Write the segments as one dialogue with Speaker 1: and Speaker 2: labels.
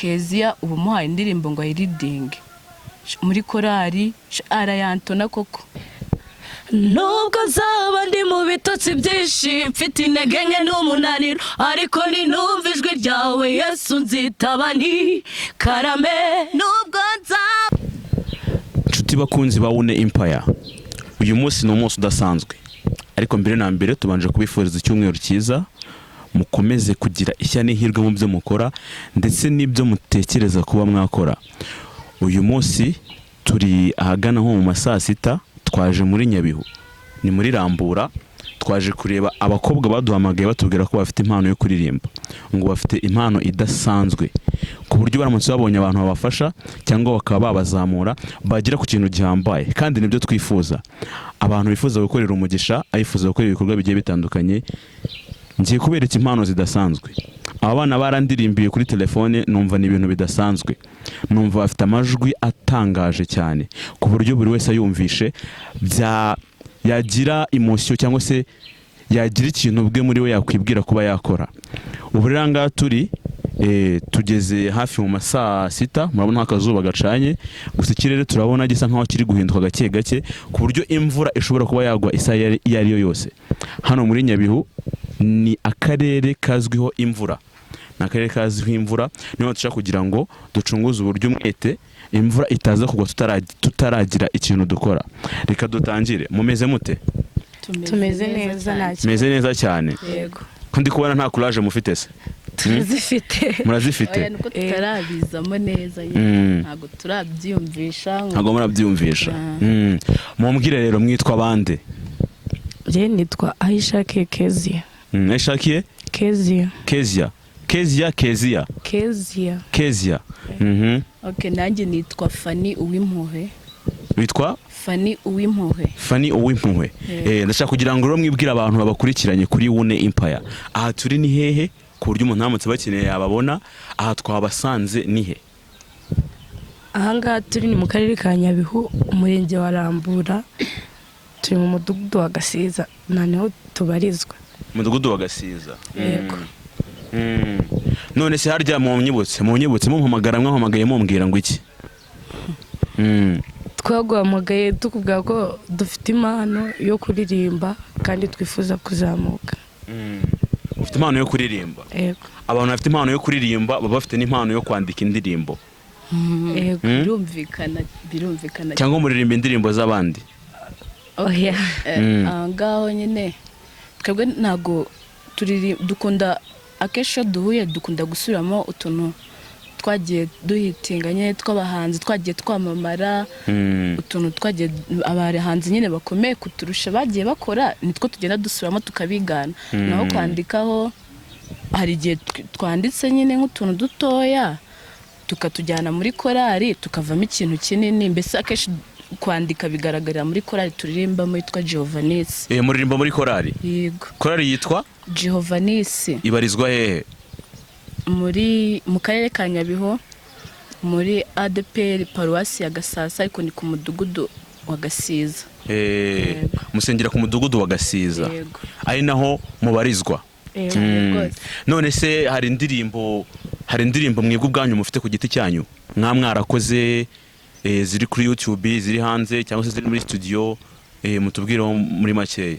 Speaker 1: Kezia ubu muhaye indirimbo ngo ayiridinge muri korari arayantona koko. Nubwo zaba ndi mu bitotsi byinshi mfite intege nke n'umunaniro ariko ninumva ijwi ryawe Yesu nzitaba nti karame. Nubwo nzaba
Speaker 2: nshuti bakunzi ba Une Empire, uyu munsi ni umunsi udasanzwe, ariko mbere na mbere tubanje kubifuriza icyumweru cyiza, mukomeze kugira ishya n'ihirwe mu byo mukora ndetse n'ibyo mutekereza kuba mwakora. Uyu munsi turi ahagana nko mu masaa sita, twaje muri Nyabihu, ni muri Rambura, twaje kureba abakobwa baduhamagaye batubwira ko bafite impano yo kuririmba, ngo bafite impano idasanzwe ku buryo baramutse babonye abantu babafasha cyangwa bakaba babazamura bagira ku kintu gihambaye. Kandi nibyo twifuza, abantu bifuza gukorera umugisha, ayifuza gukora ibikorwa bigiye bitandukanye. Ngiye kubereka impano zidasanzwe. Aba bana barandirimbiye kuri telefone, numva ni ibintu bidasanzwe, numva bafite amajwi atangaje cyane ku buryo buri wese ayumvishe yagira emotion cyangwa se yagira ikintu bwe muri we yakwibwira kuba yakora. Ubu rero ngaha turi tugeze hafi mu masaa sita, murabona akazuba gacanye, gusa ikirere turabona gisa nkaho kiri guhinduka gake gake ku buryo imvura ishobora kuba yagwa isaha iyo ari yo yose. Hano muri Nyabihu ni akarere kazwiho imvura, ni akarere kazwiho imvura, niyo dushaka kugira ngo ducunguze uburyo umwete imvura itaza kugwa tutaragira ikintu dukora. Reka dutangire. Mumeze mute?
Speaker 1: tumeze neza nacyo.
Speaker 2: Meze neza cyane.
Speaker 1: Yego.
Speaker 2: Kandi kubona nta courage mufite se?
Speaker 1: Turazifite.
Speaker 2: Murazifite?
Speaker 1: Oya nuko tutarabizamo neza, ntago turabyumvisha.
Speaker 2: Ntago murabyumvisha. Mumbwire rero mwitwa bande?
Speaker 1: Je nitwa Aisha Kezia.
Speaker 2: Aisha
Speaker 1: Kezia.
Speaker 2: Kezia.
Speaker 1: Okay, nanjye nitwa Fanny Uwimpuhwe.
Speaker 2: Witwa
Speaker 1: Fanny Uwimpuhwe.
Speaker 2: Fanny Uwimpuhwe. Ndashaka kugira ngo rero mwibwire abantu babakurikiranye kuri Une Empire. Aha turi ni hehe ku buryo umuntu namutse bakeneye yababona? Aha twabasanze ni he?
Speaker 1: Aha ngaha turi ni mu karere ka Nyabihu, umurenge wa Rambura, turi mu mudugudu wa Gasiza, naneho tubarizwa.
Speaker 2: Mudugudu wa Gasiza.
Speaker 1: Yego.
Speaker 2: None se harya munyibutse mumpamagara mwahamagaye mumbwira ngo iki?
Speaker 1: Twaguhamagaye tukubwira ko dufite impano yo kuririmba kandi twifuza kuzamuka.
Speaker 2: Ufite impano yo kuririmba?
Speaker 1: Yego.
Speaker 2: Abantu bafite impano yo kuririmba baba bafite n'impano yo kwandika indirimbo.
Speaker 1: Yego, birumvikana.
Speaker 2: Cyangwa muririmba indirimbo z'abandi?
Speaker 1: Oya. Ngaho nyine twebwe ntago dukunda akesho duhuye dukunda gusubiramo utuntu twagiye duhitinganye tw'abahanzi twagiye twamamara, utuntu twagiye abahanzi nyine bakomeye kuturusha bagiye bakora, nitwo tugenda dusubiramo tukabigana. Naho kwandikaho hari igihe twanditse nyine nk'utuntu dutoya tukatujyana muri korari tukavamo ikintu kinini. Mbese akeshi kwandika bigaragarira muri korari turirimbamo yitwa Jehovanisi.
Speaker 2: Muririmba muri korari?
Speaker 1: Yego.
Speaker 2: Korari yitwa
Speaker 1: Jehovanisi.
Speaker 2: Ibarizwa hehe?
Speaker 1: Mu karere ka Nyabihu, muri ADPR paruwasi ya Gasasa, ariko ni ku mudugudu wa Gasiza.
Speaker 2: Musengera ku mudugudu wa Gasiza, ari naho mubarizwa. None se hari indirimbo mwebwe ubwanyu mufite ku giti cyanyu mwarakoze ziri kuri YouTube, ziri hanze cyangwa se ziri muri studio? Mutubwireho muri makeya.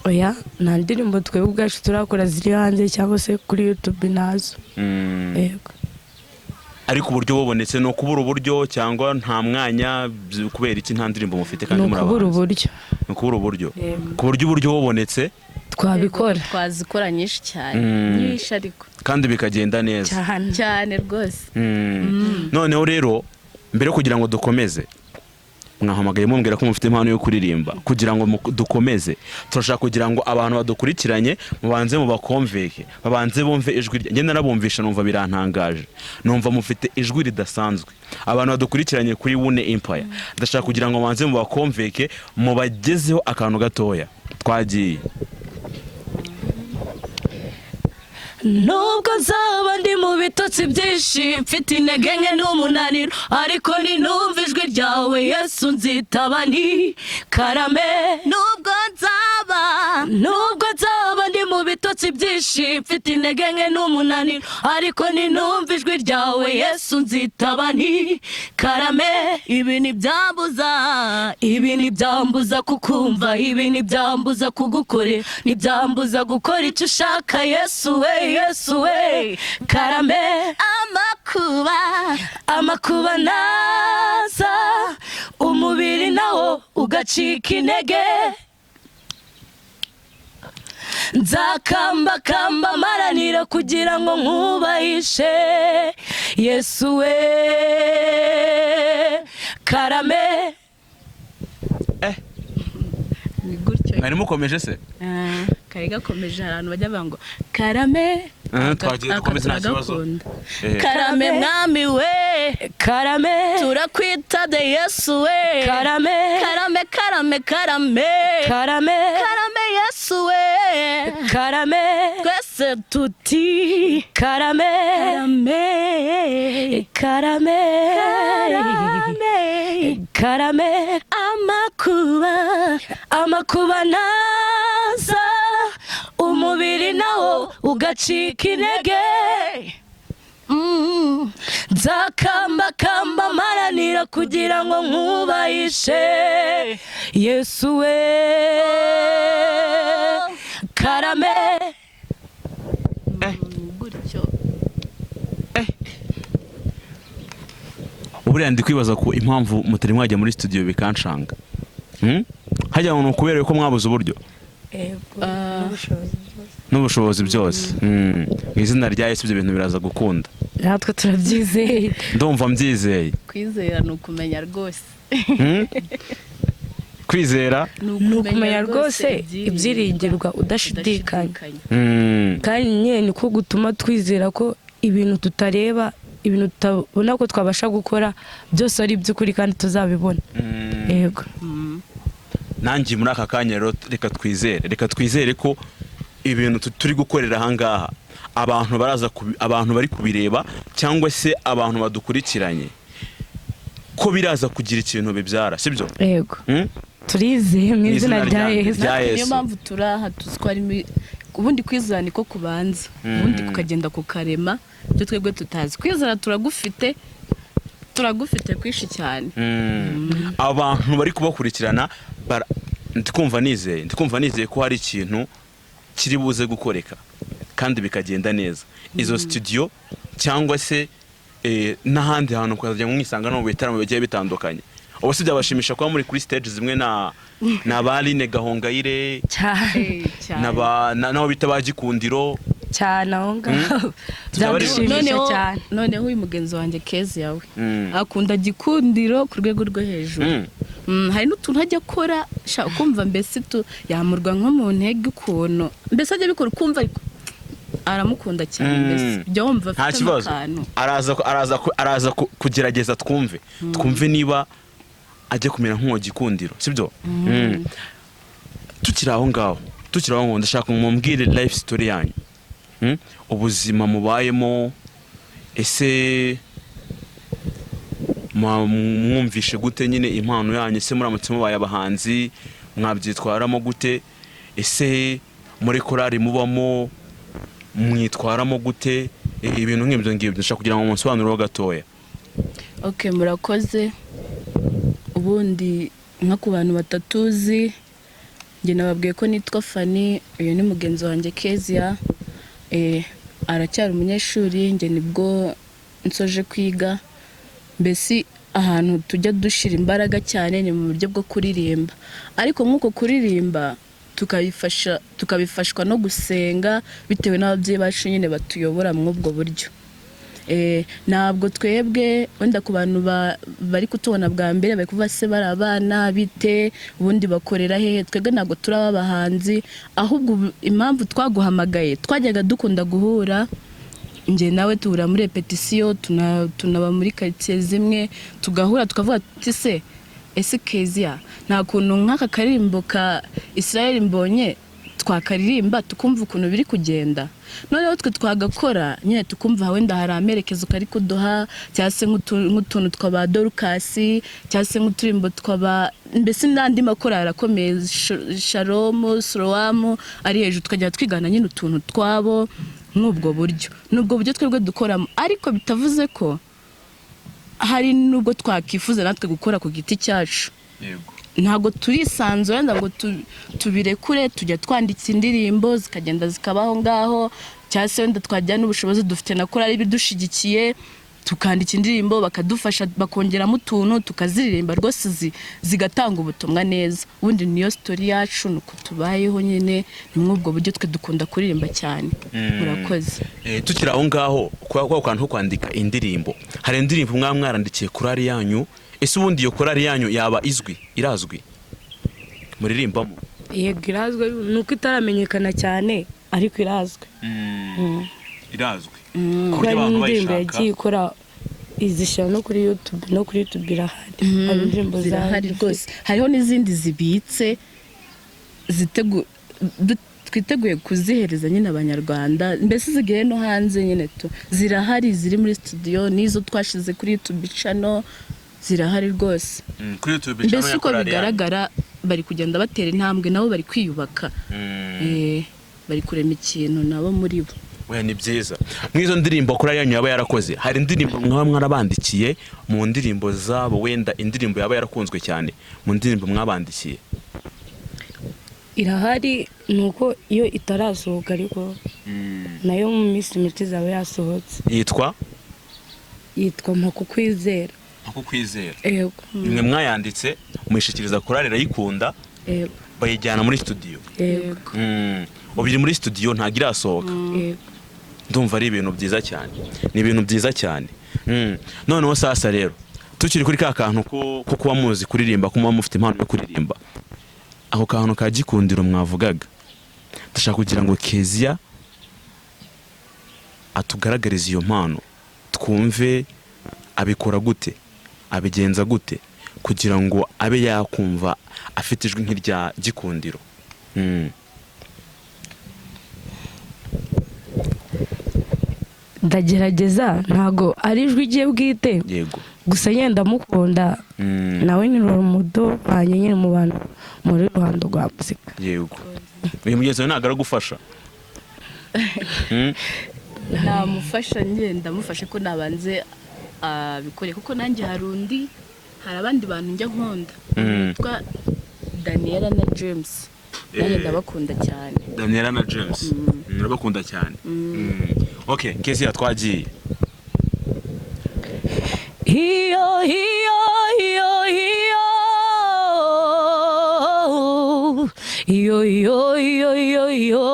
Speaker 1: Oya, nta ndirimbo twebwe ubwacu turakora ziri hanze cyangwa se kuri YouTube nazo. Yego.
Speaker 2: Ariko uburyo bubonetse no kubura uburyo cyangwa nta mwanya kubera iki nta ndirimbo mufite kandi
Speaker 1: muri abantu?
Speaker 2: No kubura uburyo. Ku buryo uburyo bubonetse
Speaker 1: twabikora, twazikora nyinshi cyane, nyinshi ariko
Speaker 2: kandi bikagenda neza
Speaker 1: cyane rwose.
Speaker 2: Noneho rero mbere kugira ngo dukomeze, mwahamagaye mumbwira ko mufite impano yo kuririmba. Kugira ngo dukomeze, turashaka kugira ngo abantu badukurikiranye mubanze mu bakonveke, babanze bumve ijwi rye. Ngenda nabumvisha numva birantangaje, numva mufite ijwi ridasanzwe. Abantu badukurikiranye kuri Une Empire, ndashaka kugira ngo mubanze mu bakonveke, mubagezeho akantu gatoya. Twagiye. Nubwo nzaba ndi mu bitotsi byinshi mfite intege nke n'umunaniro ariko ninumva ijwi ryawe Yesu nzitaba nti karame. Nubwo nzaba ndi mu
Speaker 1: mu bitotsi byinshi mfite intege nke n'umunaniro ariko ninumva ijwi ryawe Yesu nzitaba nti karame ibi ntibyambuza kukumva ibi ntibyambuza kugukorera ntibyambuza gukora icyo ushaka Yesu we karame amakuba naza umubiri nawo ugacika intege nzakamba maranira kugira ngo nkubahishe Yesu we karame ni gutyo
Speaker 2: mwari mukomeje se
Speaker 1: kari gakomeje abantu bajya bango karame
Speaker 2: twagiye dukomeza nta kibazo
Speaker 1: karame mwami we karame turakwita de Yesu we karame Yesu we twese tuti karame amakuba naza umubiri nawo ugacika intege nzakamba maranira kugira ngo nkubahishe Yesu we karame gutyo
Speaker 2: uburiya ndi kwibaza ko impamvu mutari mwajya muri studio bikanshanga hajya ngo kubera ko mwabuze uburyo n'ubushobozi byose mu izina rya Yesu ibyo bintu biraza gukunda
Speaker 1: natwe turabyizeye
Speaker 2: ndumva mbyizeye
Speaker 1: kwizera ni ukumenya rwose
Speaker 2: kwizera
Speaker 1: ni ukumenya rwose ibyiringirwa udashidikanya kandi nyine niko gutuma twizera ko ibintu tutareba ibintu tutabona ko twabasha gukora byose ari iby'ukuri kandi tuzabibona yego
Speaker 2: nanjye muri aka kanya rero reka twizere ko ibintu turi gukorera ahangaha abantu bari kubireba cyangwa se abantu badukurikiranye ko biraza kugira ikintu bibyara sibyo
Speaker 1: yego turizeye mu izina rya Yesu niyo mpamvu turaha tuzwari ubundi kwizera niko kubanza ubundi kukagenda kukarema byo twebwe tutazi kwizera turagufite kwishi cyane
Speaker 2: abantu bari kubakurikirana ndikumva nizeye ko hari ikintu kiri buze gukoreka kandi bikagenda neza izo studio cyangwa se n'ahandi hantu ukajya mwisanga no mu bitaramo bigiye bitandukanye ubuse byabashimisha kuba muri kuri stage zimwe na Aline Gahongayire n'abo bita bagikundiro
Speaker 1: cyane aho ngaho byadushimisha cyane noneho uyu mugenzi wanjye Kezi yawe akunda gikundiro ku rwego rwo hejuru hari n'utuntu ajya akora kumva mbese yamurwa nko mu ntege ukuntu mbese ajya bikora ukumva ariko aramukunda cyane mbese byumva afite akantu
Speaker 2: araza kugerageza twumve niba ajya kumera nk'uwo gikundiro sibyo tukiri aho ngaho ndashaka mumbwire life story yanyu ubuzima mubayemo ese mwumvishe gute nyine impano yanyu ese muramutse mubaye abahanzi mwabyitwaramo gute ese muri korari mubamo mwitwaramo gute ibintu nk'ibyo ngibyo ndashaka kugira ngo munsobanurire gatoya
Speaker 1: murakoze ubundi nka ku bantu batatuzi njye nababwiye ko nitwa Fanny uyu ni mugenzi wanjye Kezia aracyari umunyeshuri njye nibwo nsoje kwiga mbese ahantu tujya dushira imbaraga cyane ni mu buryo bwo kuririmba ariko nk'uko kuririmba tukabifashwa no gusenga bitewe n'ababyeyi bacu nyine batuyobora mu ubwo buryo ntabwo twebwe wenda ku bantu bari kutubona bwa mbere bari kuvuga se bari abana bite ubundi bakorera hehe twebwe ntabwo turaba abahanzi ahubwo impamvu twaguhamagaye twajyaga dukunda guhura njye nawe tuhura muri repetition tunaba muri quartier zimwe tugahura tukavuga ati ese Kezia nta kuntu nk'aka karimbo ka Israel mbonye twakaririmba tukumva ukuntu biri kugenda, noneho twe twagakora nyine tukumva wenda hari amerekezo kari kuduha, cyangwa se nk'utuntu twaba Dorukasi, cyangwa se nk'uturimbo twaba mbese n'andi makorali akomeye, Shalom, Sorowamu ari hejuru, tukajya twigana nyine utuntu twabo nk'ubwo buryo. Nubwo buryo twebwe dukoramo, ariko bitavuze ko hari nubwo twakifuza natwe gukora ku giti cyacu.
Speaker 2: Yego.
Speaker 1: Ntabwo turisanzura ngo tubirekure, tujya twandika indirimbo zikagenda zikabaho ngaho, cyangwa se wenda twajyana n'ubushobozi dufite na korali bidushigikiye, tukandika indirimbo bakadufasha bakongeramo utuntu tukaziririmba rwose zigatanga ubutumwa neza. Ubundi niyo story yacu, nuko tubayeho nyine, ni mwubwo buryo twe dukunda kuririmba cyane. Murakoze.
Speaker 2: Tukira aho ngaho kwa kantu kwandika indirimbo, hari indirimbo mwarandikiye korali yanyu, ese ubundi iyo korali yanyu yaba irazwi muririmbamo?
Speaker 3: Yego irazwi, nuko itaramenyekana cyane ariko irazwi.
Speaker 2: Irazwi
Speaker 3: kuko indirimbo yagiye ikora izishyira no kuri YouTube irahari. Hari indirimbo
Speaker 1: zirahari rwose, hariho n'izindi zibitse twiteguye kuzihereza nyine Abanyarwanda, mbese zigiye no hanze nyine zirahari, ziri muri studio, n'izo twashize kuri YouTube channel zirahari rwose.
Speaker 2: Kuri YouTube channel
Speaker 1: mbese uko bigaragara bari kugenda batera intambwe, nabo bari kwiyubaka, bari kurema ikintu nabo muri bo.
Speaker 2: Oya, ni byiza. Mwizo ndirimbo korali yanyu yaba yarakoze, hari indirimbo mwaba mwarabandikiye mu ndirimbo zabo, wenda indirimbo yaba yarakunzwe cyane mu ndirimbo mwabandikiye?
Speaker 3: Irahari, nuko iyo itarasohoka ariko nayo mu minsi mike zaba yasohotse.
Speaker 2: Yitwa
Speaker 3: Mpakukwizera.
Speaker 2: Mpakukwizera.
Speaker 3: Yego.
Speaker 2: Imwe mwayanditse muyishikiriza korali irayikunda,
Speaker 3: yego,
Speaker 2: bayijyana muri studio.
Speaker 3: Yego.
Speaker 2: Ubiri muri studio ntago irasohoka.
Speaker 3: Yego.
Speaker 2: Ndumva ari ibintu byiza cyane, ni ibintu byiza cyane. Noneho sasa rero tukiri kuri ka kantu ko kuba muzi kuririmba, ko muba mufite impano yo kuririmba, aho kantu ka gikundiro mwavugaga, ndashaka kugira ngo Kezia atugaragarize iyo mpano, twumve abikora gute, abigenza gute, kugira ngo abe yakumva afite ijwi nk'irya gikundiro.
Speaker 3: Ndagerageza, ntago ari ijwi igiye bwite.
Speaker 2: Yego.
Speaker 3: Gusa yenda mukunda, nawe ni umudo wanjye nyine mu bantu muri ruhando rwa muzika.
Speaker 2: Yego. Uyu mugenzi wawe ntago aragufasha?
Speaker 1: Namufasha, ndamufashe ko nabanze abikore, kuko nanjye hari abandi bantu njya nkunda bitwa Daniela na James, nanjye ndabakunda cyane.
Speaker 2: Daniela na James ndabakunda cyane. Okay, Kezia twagiye.
Speaker 3: Hiyo hiyo hiyo hiyo hiyo hiyo hiyo hiyo hiyo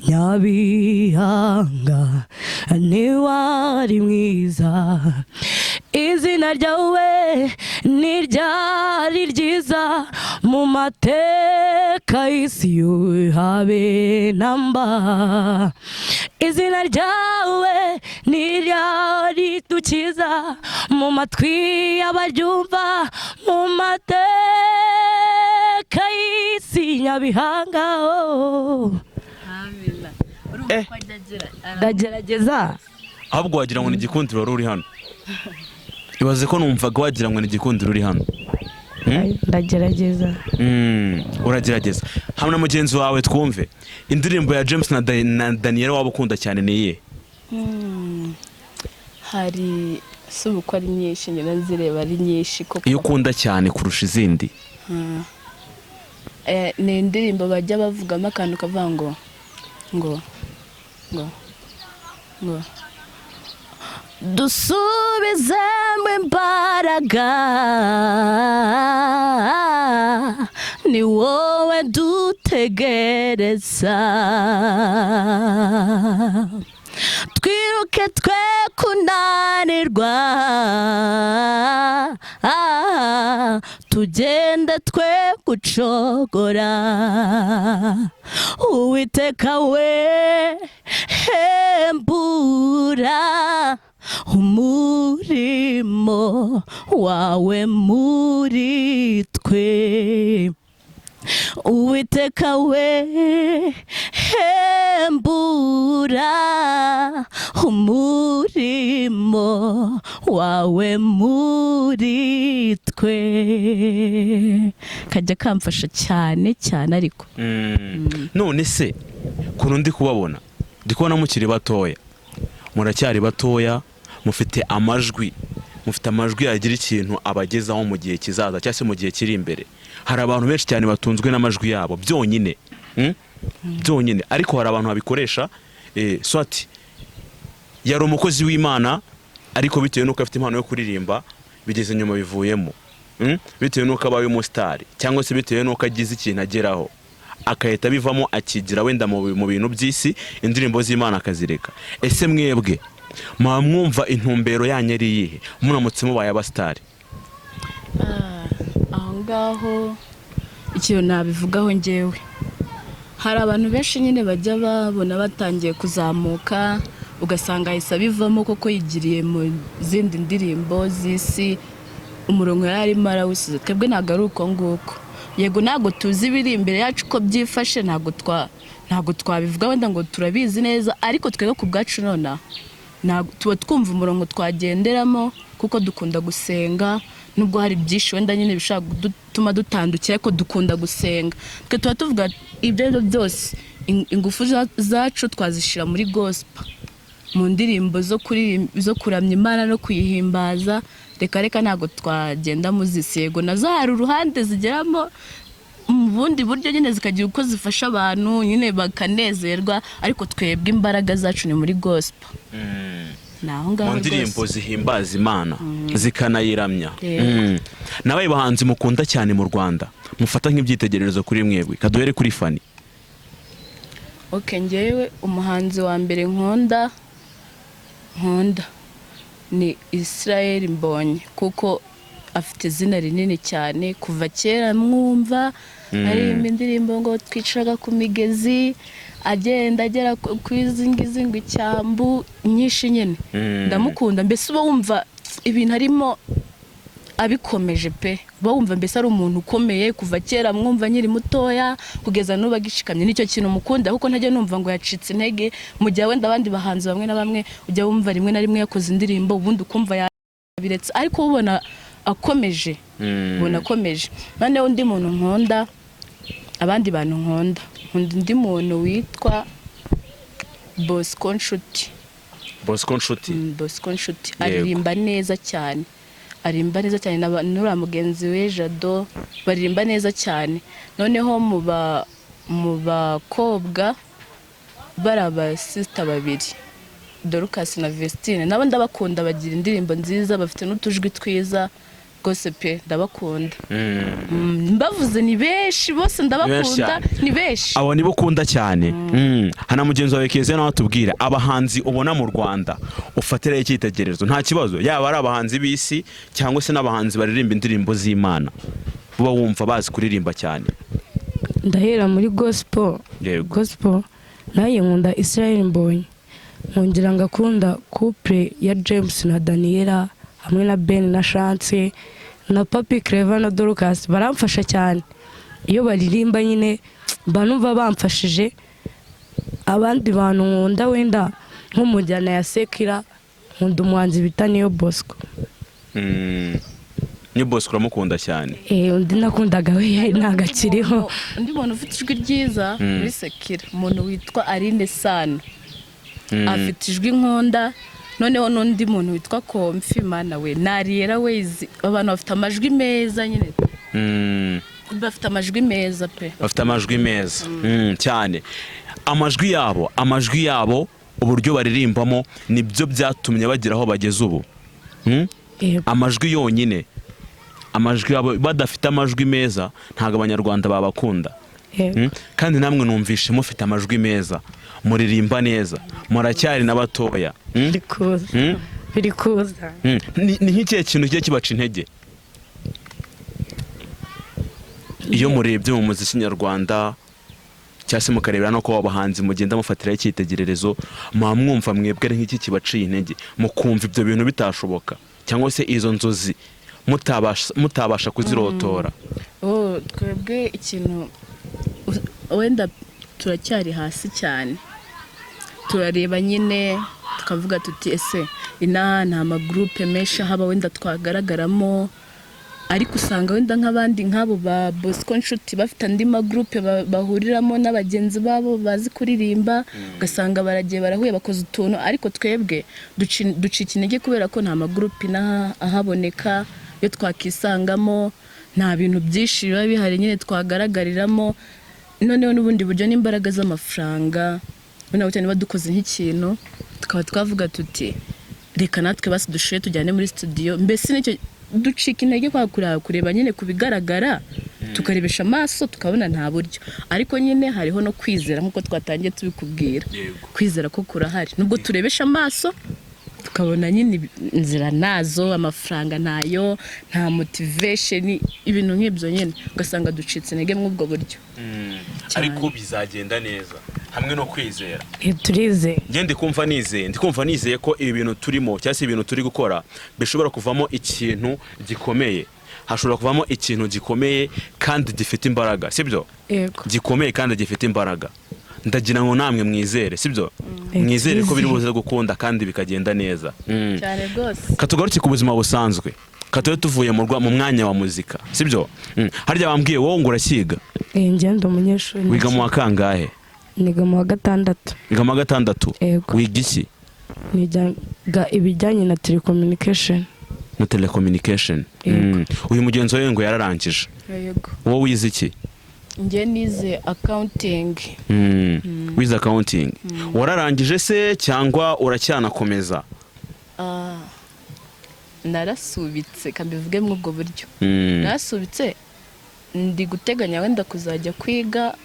Speaker 3: Nyabihanga niwari mwiza, izina ryawe niryari ryiza mu mateka y'isi habe namba, izina ryawe niryari dukiza mu matwi y'abaryumva mu mateka y'isi Nyabihanga. Ndagerageza.
Speaker 2: Ahubwo wagira ngo ni igikundiro wari uri hano. Ibaze ko numvaga wagira ngo ni igikundiro uri hano.
Speaker 3: Ndagerageza.
Speaker 2: Uragerageza. Hamwe na mugenzi wawe twumve indirimbo ya James na Daniela waba ukunda cyane ni iyihe?
Speaker 1: Hari subuko ari nyinshi, nyina nzireba ari nyinshi koko.
Speaker 2: Iyo ukunda cyane kurusha izindi?
Speaker 1: Ni indirimbo bajya bavugamo akantu kavuga ngo dusubizemo imbaraga, ni wowe dutegereza, twiruke twe kunanirwa, tugende twe gucogora. Uwiteka we hembura umurimo wawe muri twe. Uwiteka we hembura umurimo wawe muri twe. Kajya kamfasha cyane cyane ariko
Speaker 2: none se kuno ndi kubabona ndi kubona mukiri batoya, muracyari batoya, mufite amajwi yagira ikintu abagezaho mu gihe kizaza cyangwa se mu gihe kiri imbere. Hari abantu benshi cyane batunzwe n'amajwi yabo byonyine, byonyine, ariko hari abantu babikoresha swati yari umukozi w'Imana ariko bitewe nuko afite impano yo kuririmba bigeze nyuma bivuyemo, bitewe nuko abaye umusitari cyangwa se bitewe nuko agize ikintu ageraho akahita bivamo akigira wenda mu bintu by'isi, indirimbo z'Imana akazireka. Ese mwebwe mwumva intumbero yanyu ari iyihe muramutse mubaye abasitari?
Speaker 1: Aho ngaho ikintu nabivugaho njyewe, hari abantu benshi nyine bajya babona batangiye kuzamuka ugasanga ahise bivamo koko yigiriye mu zindi ndirimbo z'isi, umurongo yari arimo arawusize. Twebwe ntabwo ari uko nguko. Yego ntabwo tuzi ibiri imbere yacu ko byifashe, ntabwo twabivuga wenda ngo turabizi neza, ariko twebwe ku bwacu nonaha tuba twumva umurongo twagenderamo kuko dukunda gusenga. Nubwo hari byinshi wenda nyine bishaka gutuma dutandukira, ariko dukunda gusenga. Twe tuba tuvuga ibyo byose ingufu zacu twazishyira muri gospel, mu ndirimbo zo kuramya Imana no kuyihimbaza. Reka ntabwo twagenda mu zisi. Yego nazo hari uruhande zigeramo mu bundi buryo nyine zikagira uko zifasha abantu nyine bakanezerwa, ariko twebwe imbaraga zacu ni muri gospel.
Speaker 2: Mu ndirimbo zihimbaza Imana zikanayiramya. Nabaye bahanzi mukunda cyane mu Rwanda mufata nk'ibyitegererezo kuri mwebwe, kaduhere kuri Fanny.
Speaker 1: Njyewe umuhanzi wa mbere nkunda ni Israel Mbonyi, kuko afite izina rinini cyane. Kuva kera mwumva aririmba indirimbo ngo twicaraga ku migezi, agenda agera ku izingizingo icyambu nyinshi nyine. Ndamukunda, mbese uba wumva ibintu arimo abikomeje pe, uba wumva mbese ari umuntu ukomeye. Kuva kera mwumva nyiri mutoya kugeza n'ubu agishikamye, nicyo kintu mukunda, kuko ntajya numva ngo yacitse intege. Mu gihe wenda abandi bahanzi bamwe na bamwe ujya wumva rimwe na rimwe yakoze indirimbo ubundi ukumva yabiretse, ariko ubona akomeje, ubona akomeje. Noneho undi muntu nkunda, abandi bantu nkunda undi muntu witwa Bosco Nshuti. Aririmba neza cyane, n'uriya mugenzi we Jado baririmba neza cyane. Noneho mu bakobwa bari abasista babiri, Dorcas na Vestine, nabo ndabakunda, bagira indirimbo nziza, bafite n'utujwi twiza rwose pe, ndabakunda. Mbavuze ni benshi, bose ndabakunda, ni benshi.
Speaker 2: Abo nibo ukunda cyane. Hana mugenzi wawe Keze nawe atubwira abahanzi ubona mu Rwanda ufatira icyitegererezo, nta kibazo, yaba ari abahanzi b'isi cyangwa se n'abahanzi baririmba indirimbo z'Imana uba wumva bazi kuririmba cyane.
Speaker 3: Ndahera muri gospel. Gospel naye nkunda Israel Mbonyi, nkongera ngakunda couple ya James na Daniela hamwe na Ben na Chance na Papi Clever na Dorcas. Baramfasha cyane iyo baririmba nyine, banumva bamfashije. Abandi bantu nkunda wenda nko mu njyana ya Sekira, nkunda umuhanzi bita Niyo Bosco.
Speaker 2: Niyo Bosco uramukunda cyane?
Speaker 3: Undi nakundaga we ntagakiriho.
Speaker 1: Undi muntu ufite ijwi ryiza muri Sekira, umuntu witwa Aline Sano, afite ijwi nkunda. Noneho n'undi muntu witwa Komfi, Mana we Nariera Wezi, abantu bafite amajwi meza nyine. Bafite amajwi meza pe,
Speaker 2: bafite amajwi meza cyane. Amajwi yabo uburyo baririmbamo nibyo byatumye bagira aho bageze ubu. Amajwi yonyine, amajwi yabo, badafite amajwi meza ntago abanyarwanda babakunda. Kandi namwe numvishe mufite amajwi meza, muririmba neza, muracyari n'abatoya.
Speaker 3: Biri kuza.
Speaker 2: Ni nk'ikihe kintu kigiye kibaca intege? iyo murebye mu muziki nyarwanda cyangwa se mukarebera no ko abahanzi mugenda mufatiraho icyitegererezo mwumva mwebwe ari nk'iki kibaciye intege mukumva ibyo bintu bitashoboka cyangwa se izo nzozi mutabasha kuzirotora?
Speaker 1: Twebwe ikintu wenda turacyari hasi cyane, turareba nyine tukavuga tuti ese inaha nta magroupe menshi haba wenda twagaragaramo, ariko usanga wenda nk'abandi nk'abo ba Bosco Nshuti bafite andi magroupe bahuriramo n'abagenzi babo bazi kuririmba, ugasanga baragiye barahuye bakoze utuntu, ariko twebwe ducika intege kubera ko nta magroupe inaha ahaboneka yo twakisangamo, nta bintu byinshi biba bihari nyine twagaragariramo. Noneho n'ubundi buryo n'imbaraga z'amafaranga, noneho cyane niba dukoze nk'ikintu tukaba twavuga tuti reka natwe basi dushoye tujyane muri studio, mbese nicyo ducika intege kwa kureba nyine kubigaragara tukarebesha amaso tukabona nta buryo, ariko nyine hariho no kwizera nk'uko twatangiye tubikubwira, kwizera ko kurahari nubwo turebesha amaso tukabona nyine inzira nazo, amafaranga nayo, nta motivation, ibintu nk'ibyo nyine ugasanga ducitse intege mu ubwo buryo.
Speaker 2: Ariko bizagenda neza hamwe no kwizera.
Speaker 3: Turize
Speaker 2: Ndi kumva nizeye ko ibi bintu turimo cyangwa se ibintu turi gukora bishobora kuvamo ikintu gikomeye, hashobora kuvamo ikintu gikomeye kandi gifite imbaraga, sibyo?
Speaker 3: Yego.
Speaker 2: Gikomeye kandi gifite imbaraga. Ndagira ngo namwe mwizere, sibyo? Mwizere ko biri buze gukunda kandi bikagenda neza.
Speaker 1: Cyane rwose.
Speaker 2: Katugaruke ku buzima busanzwe. Katoye tuvuye mu mwanya wa muzika, sibyo? Harya bambwiye wowe ngo uracyiga?
Speaker 3: Ngenda umunyeshuri.
Speaker 2: Wiga mu wakangahe?
Speaker 3: Niga mu wa gatandatu.
Speaker 2: Wiga mu wa gatandatu?
Speaker 3: Yego.
Speaker 2: Wiga iki?
Speaker 3: Niga ibijyanye na telecommunication.
Speaker 2: Na telecommunication. Uyu mugenzi wawe ngo yararangije.
Speaker 1: Yego.
Speaker 2: Wowe wize iki?
Speaker 1: Nge nize accounting.
Speaker 2: Wize accounting. Wararangije se cyangwa uracyanakomeza?
Speaker 1: Narasubitse kambivuge mu ubwo buryo. Narasubitse ndi guteganya wenda kuzajya kwiga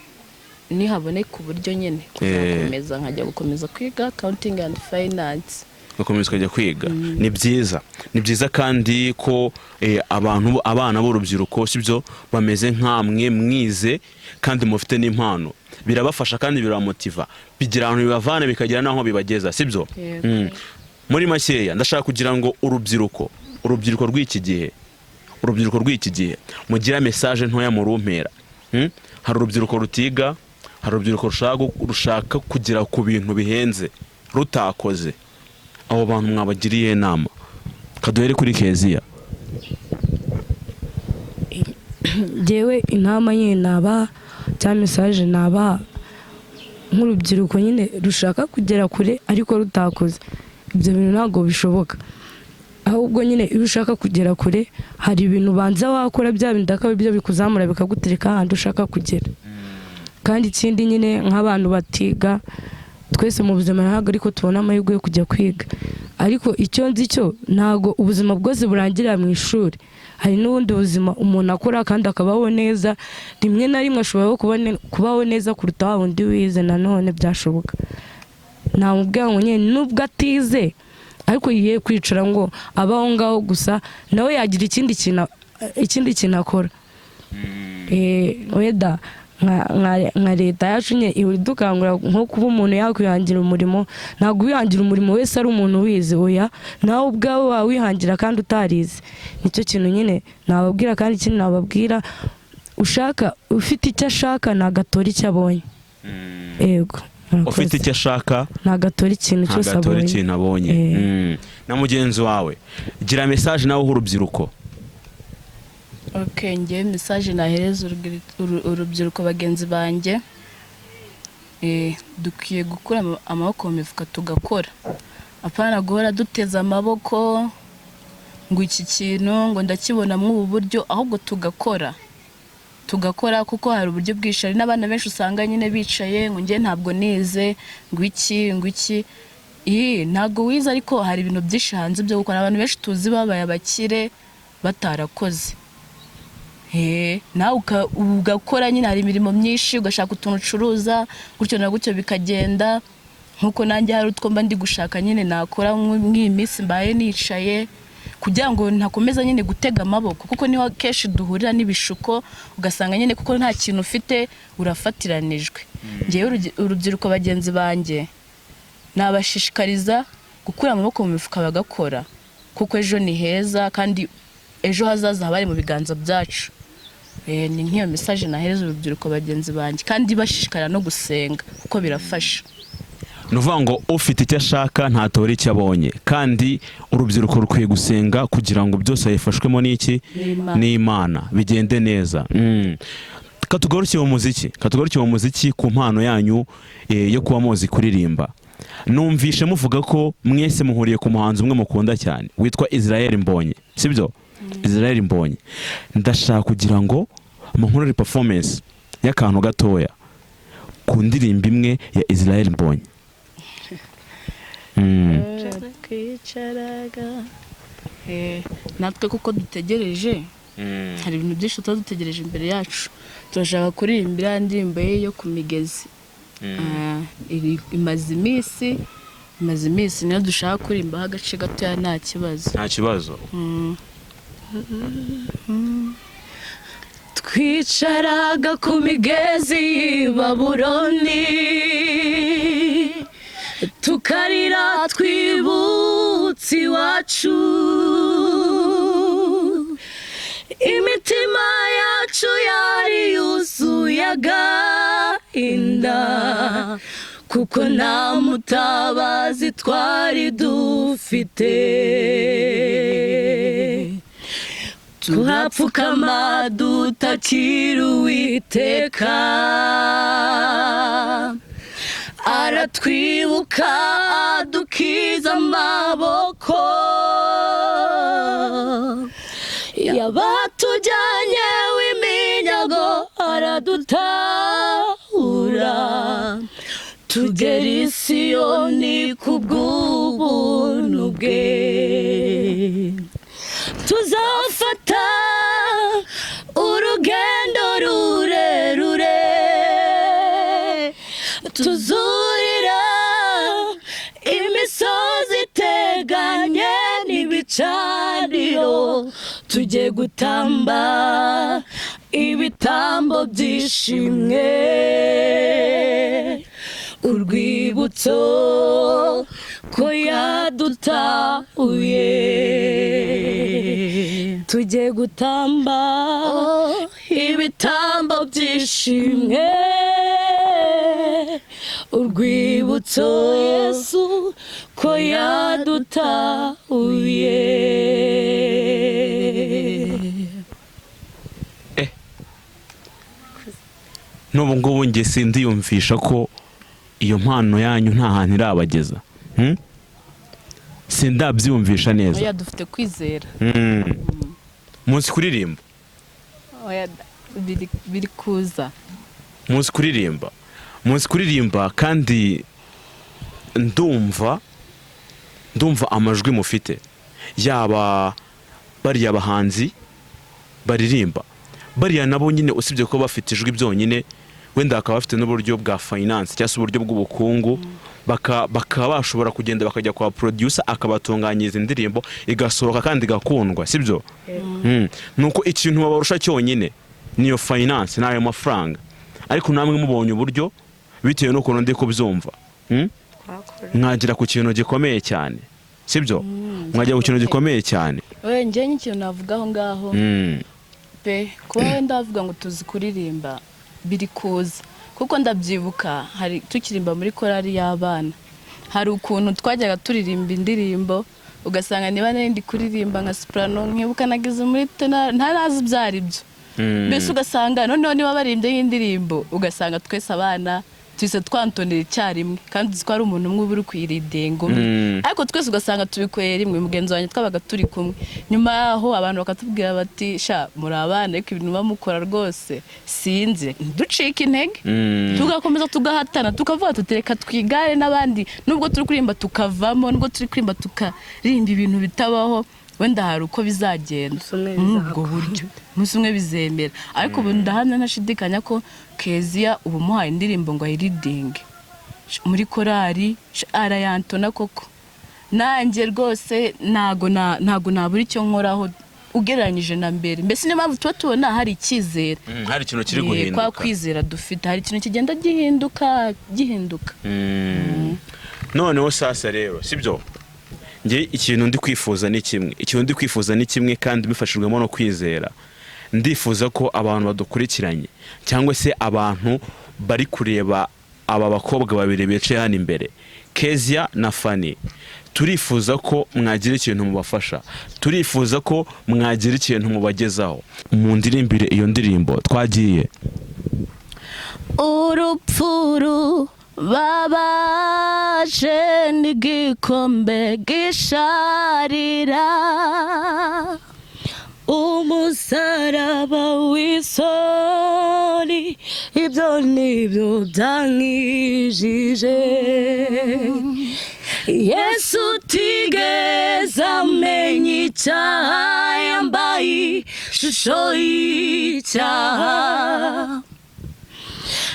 Speaker 1: nihaboneka uburyo nyine kuzakomeza nkajya gukomeza kwiga accounting and finance.
Speaker 2: Gukomeza kujya kwiga ni byiza kandi ko abana b'urubyiruko sibyo bameze nkamwe mwize kandi mufite n'impano, birabafasha kandi biramotiva, bigira abantu bibavana bikagira naho bibageza, sibyo? Muri makeya ndashaka kugira ngo urubyiruko rw'iki gihe mugira message ntoya mu rumpera. Hari urubyiruko rutiga, hari urubyiruko rushaka kugira ku bintu bihenze rutakoze, abo bantu mwabagiriye inama? Kaduhere kuri Kezia.
Speaker 3: Jewe intama nyine naba cya message naba nk'urubyiruko nyine rushaka kugera kure ariko rutakoze, ibyo bintu ntabwo bishoboka. Ahubwo nyine iyo ushaka kugera kure hari ibintu banza wakora bya bindi akaba ibyo bikuzamura bikagutereka ahandi ushaka kugera. Kandi ikindi nyine nk'abantu batiga, twese mu buzima ntabwo ariko tubona amahirwe yo kujya kwiga, ariko icyo nzi cyo ntabwo ubuzima bwose burangirira mu ishuri. Hari n'ubundi buzima umuntu akora kandi akabaho neza, rimwe na rimwe ashobora kubaho neza kuruta wa wundi wize, nanone byashoboka. Namubwira ngo nyine nubwo atize ariko yiye kwicara ngo abaho ngaho gusa, nawe yagira ikindi kintu akora. Weda nka leta yacu nye dukangura nko kuba umuntu yakwihangira umurimo, ntabwo wihangira umurimo wese ari umuntu wize, oya nawe ubwawe wawihangira kandi utarize. Nicyo kintu nyine nababwira, kandi ikindi nababwira, ushaka ufite icyo ashaka nagatora icyo abonye. Yego.
Speaker 2: Ufite icyo ashaka
Speaker 3: nagatora ikintu cyose
Speaker 2: abonye. Na mugenzi wawe gira message nawe urubyiruko.
Speaker 1: Okay, nge message nahereza urubyiruko bagenzi banjye, dukwiye gukura amaboko mu mifuka tugakora, apana guhora duteza amaboko ngo iki kintu ngo ndakibona mu ubu buryo, ahubwo tugakora kuko hari uburyo bwinshi. Hari n'abana benshi usanga nyine bicaye ngo nge ntabwo nize ngo iki ntabwo wize, ariko hari ibintu byinshi hanze byo gukora. Abantu benshi tuzi babaye abakire batarakoze, nawe ugakora nyine. Hari imirimo myinshi, ugashaka utuntu ucuruza gutyo na gutyo bikagenda. Nkuko nanjye hari utwo mba ndi gushaka nyine nakora nk'iyi minsi mbaye nicaye, kugira ngo ntakomeza nyine gutega amaboko, kuko niho kenshi duhurira n'ibishuko, ugasanga nyine kuko nta kintu ufite urafatiranijwe. Ngewe urubyiruko bagenzi banjye nabashishikariza gukura amaboko mu mifuka bagakora, kuko ejo ni heza kandi ejo hazaza habari mu biganza byacu. Ni nk'iyo message nahereza urubyiruko bagenzi banjye, kandi bashishikara no gusenga kuko birafasha.
Speaker 2: Nuvuga ngo ufite icyo ashaka ntatora icyo abonye, kandi urubyiruko rukwiye gusenga kugira ngo byose yifashwemo n'iki n'Imana bigende neza. Katugarukiye mu muziki ku mpano yanyu yo kuba muzi kuririmba. Numvishe muvuga ko mwese muhuriye ku muhanzi umwe mukunda cyane witwa Israel Mbonyi, sibyo? Israel Mbonyi, ndashaka kugira ngo munkorere performance y'akantu gatoya ku ndirimbo imwe ya Israel Mbonyi.
Speaker 1: Natwe kuko dutegereje, hari ibintu byinshi dutegereje imbere yacu. Turashaka kuririmbira indirimbo ye yo ku migezi. Imaze iminsi niyo dushaka kuririmbaho agace gatoya nta kibazo. Twicaraga ku migezi y'i Babuloni, tukarira twibutse iwacu, imitima yacu yari yuzuye agahinda, kuko nta mutabazi twari dufite. Turapfukama dutakira Uwiteka, aratwibuka adukiza amaboko, yabatujyanye w'iminyago aradutahura, tugera i Siyoni kubw'ubuntu bwe. Tuzafata urugendo rurerure, tuzurira imisozi iteganye n'ibicaniro, tujye gutamba ibitambo byishimwe, urwibutso ko yadutahuye. Tujye gutamba ibitambo byishimwe, urwibutso Yesu ko yadutahuye.
Speaker 2: N'ubu ngubu njye sindiyumvisha ko iyo mpano yanyu nta hantu irabageza. Sindabyumvisha neza.
Speaker 1: Oya, dufite kwizera.
Speaker 2: Munsi kuririmba.
Speaker 1: Oya, biri kuza.
Speaker 2: Munsi kuririmba kandi ndumva amajwi mufite, yaba bariya bahanzi baririmba, bariya nabo nyine usibye ko bafite ijwi byonyine, wenda bakaba bafite n'uburyo bwa finance cyangwa se uburyo bw'ubukungu, bakaba bashobora kugenda bakajya kwa producer akabatunganyiriza indirimbo igasohoka kandi igakundwa, sibyo? Nuko ikintu babarusha cyonyine niyo finance n'ayo mafaranga, ariko namwe mubonye uburyo bitewe n'ukuntu ndi kubyumva, mwagira ku kintu gikomeye cyane, sibyo? Mwagira ku kintu gikomeye cyane.
Speaker 1: Oya, njye n'ikintu navuga aho ngaho pe, kuba wenda bavuga ngo tuzi kuririmba biri kuza, kuko ndabyibuka hari tukirimba muri korali y'abana, hari ukuntu twajyaga turirimba indirimbo ugasanga niba ndi kuririmba nka soprano, nkibuka nagize muri tenor ntarazi byari byo, mbese ugasanga noneho niba barimbye y'indirimbo ugasanga twese abana twese twantonera icyarimwe, kandi uzi ko ari umuntu umwe uri kuyiridinga umwe, ariko twese ugasanga tubikoreye rimwe. Mugenzi wanjye twabaga turi kumwe, nyuma yaho abantu bakatubwira bati sha muri abana ariko ibintu bamukora rwose sinzi, ducika intege, tugakomeza tugahatana, tukavuga tutereka twigare n'abandi, nubwo turi kuririmba tukavamo, nubwo turi kuririmba tukarimba ibintu bitabaho, wenda hari uko bizagenda ubwo buryo, umunsi umwe bizemera. Ariko ubu ndahamya ntashidikanya ko Kezia ubu muhaye indirimbo ngo ayiridinge muri korali arayantona koko, nanjye rwose ntago nabura icyo nkoraho ugereranyije na mbere. Mbese niyo mpamvu tuba tubona hari icyizere,
Speaker 2: hari ikintu kiri guhinduka,
Speaker 1: kwa kwizera dufite hari ikintu kigenda gihinduka.
Speaker 2: Noneho sasa rero sibyo, nge ikintu ndi kwifuza ni kimwe, kandi bifashijwemo no kwizera. Ndifuza ko abantu badukurikiranye cyangwa se abantu bari kureba aba bakobwa babiri bicaye hano imbere, Kezia na Fanny, turifuza ko mwagira ikintu mubafasha, turifuza ko mwagira ikintu mubagezaho. Mu ndirimbire iyo ndirimbo twagiye.
Speaker 1: Urupfuru babaje n'igikombe gisharira, umusaraba w'isoni ibyo nibyo byankijije. Yesu utigeze amenya icyaha, yambaye ishusho y'icyaha.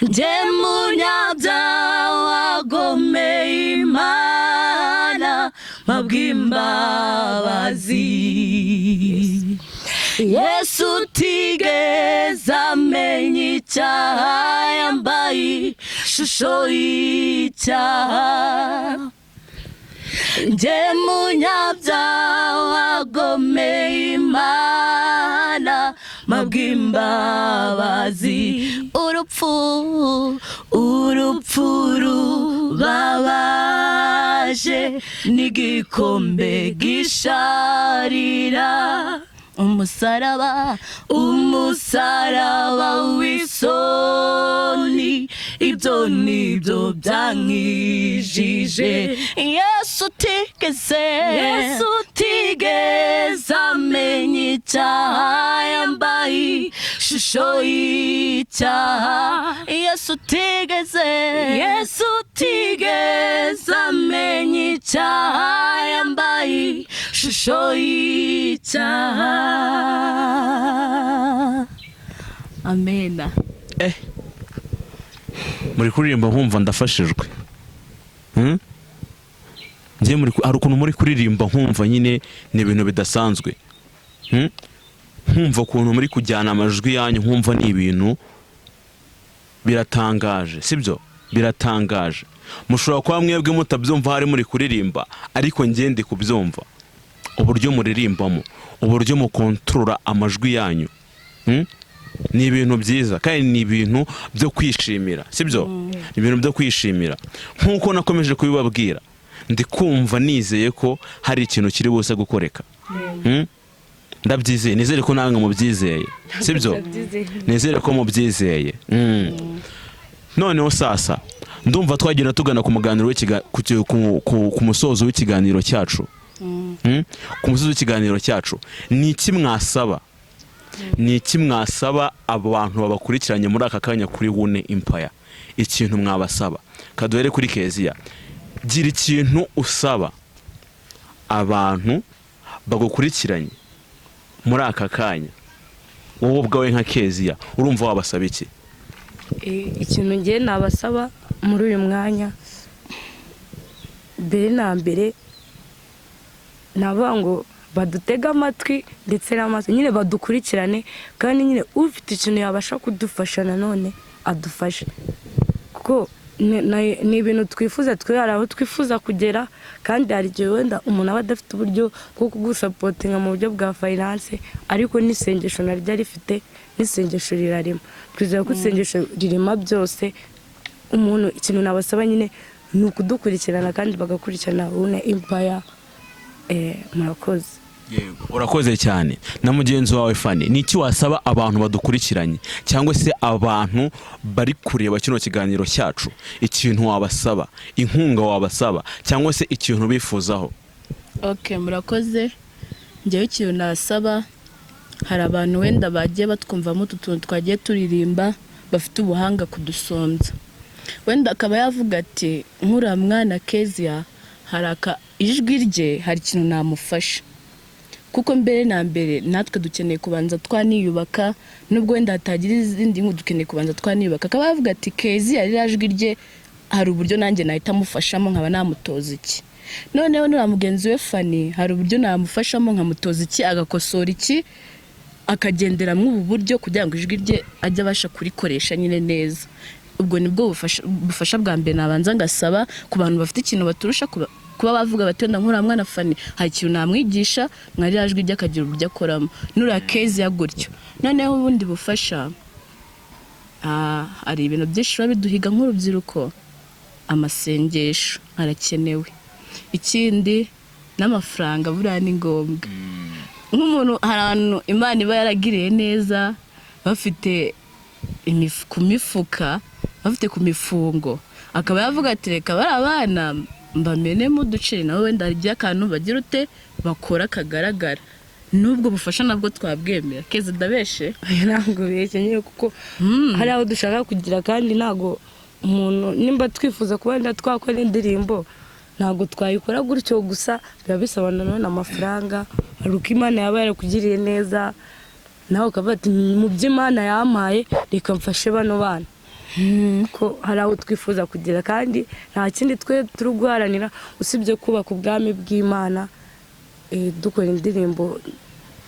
Speaker 1: Njye munyabyaha wagomeye Imana, mpabw'imbabazi. Yesu utigeze amenya icyaha, yambaye ishusho y'icyaha. Njye munyabyaha wagomeye Imana, mpabw'imbabazi. Urupfu rubabaje n'igikombe gisharira, umusaraba w'isoni ibyo nibyo byankijije. Yesu utigeze amenya icyaha, yambaye ishusho y'icyaha. Yesu utigeze amenya icyaha, yambaye ishusho y'icyaha. Amena.
Speaker 2: Muri kuririmba nkumva ndafashijwe. Hari ukuntu muri kuririmba nkumva nyine ni ibintu bidasanzwe. Nkumva ukuntu muri kujyana amajwi yanyu, nkumva ni ibintu biratangaje, sibyo? Biratangaje. Mushobora kuba mwebwe mutabyumva hari muri kuririmba, ariko njye ndi kubyumva. Uburyo muririmbamo, uburyo mukontorora amajwi yanyu, ni ibintu byiza kandi ni ibintu byo kwishimira, sibyo? Ni ibintu byo kwishimira. Nkuko nakomeje kubibabwira, ndi kumva nizeye ko hari ikintu kiri buse gukoreka. Ndabyizeye, nizere ko namwe mubyizeye, sibyo? Nizere ko mubyizeye. Noneho sasa ndumva twagenda tugana ku muganiro ku musozo w'ikiganiro cyacu. Ku musozo w'ikiganiro cyacu, ni iki mwasaba? Ni iki mwasaba abantu babakurikiranye muri aka kanya kuri Wune Empire? Ikintu mwabasaba, kaduhere kuri Kezia. Gira ikintu usaba abantu bagukurikiranye muri aka kanya, wowe ubwawe nka Kezia, urumva wabasaba iki?
Speaker 3: Ikintu ngiye nabasaba muri uyu mwanya, mbere na mbere navuga ngo badutega amatwi ndetse n'amaso, nyine badukurikirane, kandi nyine ufite ikintu yabasha kudufasha nanone adufashe, kuko ni ibintu twifuza, hari aho twifuza kugera, kandi hari igihe wenda umuntu aba adafite uburyo bwo kugusapotinga mu buryo bwa finance, ariko n'isengesho naryo rifite, n'isengesho rirarema. Twizera ko isengesho rirema byose. Umuntu ikintu nabasaba nyine ni ukudukurikirana, kandi bagakurikirana Wune Empire. Murakoze.
Speaker 2: Urakoze cyane. Na mugenzi wawe Fanny, ni iki wasaba abantu badukurikiranye cyangwa se abantu bari kureba kino kiganiro cyacu? Ikintu wabasaba, inkunga wabasaba, cyangwa se ikintu bifuzaho?
Speaker 1: Murakoze. Njyewe ikintu nasaba, hari abantu wenda bagiye batwumvamo utuntu twagiye turirimba, bafite ubuhanga kudusombya. Wenda akaba yavuga ati nkura mwana Kezia, haraka ijwi rye hari ikintu namufasha, kuko mbere na mbere natwe dukeneye kubanza twaniyubaka, nubwo wenda hatagira izindi ngo dukeneye kubanza twaniyubaka. Akaba yavuga ati Kezia rira jwi rye hari uburyo nanjye nahita amufashamo nkaba namutoza iki. Noneho nura mugenzi we Fanny hari uburyo namufashamo nkamutoza iki agakosora iki akagendera mu buryo kugira ngo ijwi rye ajye abasha kurikoresha nyine neza. Ubwo nibwo bufasha bwa mbere nabanza ngasaba ku bantu bafite ikintu baturusha kuba bavuga bati wenda nkura mwana Fanny hari ikintu namwigisha mwari yajwi rye akagira uburyo akoramo nura kezi ya gutyo. Noneho ubundi bufasha hari ibintu byinshi biduhiga nk'urubyiruko, amasengesho arakenewe, ikindi n'amafaranga buriya ni ngombwa. Nk'umuntu hari abantu Imana iba yaragiriye neza bafite ku mifuka bafite ku mifungo akaba yavuga ati reka bari abana mbamenemo uduceri nawe wenda hari akantu bagira ute bakora kagaragara. Nubwo bufasha nabwo twabwemera keze ndabeshe
Speaker 3: ntabwo bekenye kuko hari aho dushaka kugira kandi ntago umuntu nimba twifuza kuba twakora indirimbo ntago twayikora gutyo gusa biba bisobanura n'amafaranga. Hari uko Imana yaba yarakugiriye neza nawe ukavuga ati mu by'Imana yampaye reka mfashe bano bana ko hari aho twifuza kugira kandi nta kindi twe turi guharanira usibye kubaka ubwami bw'Imana. Dukora indirimbo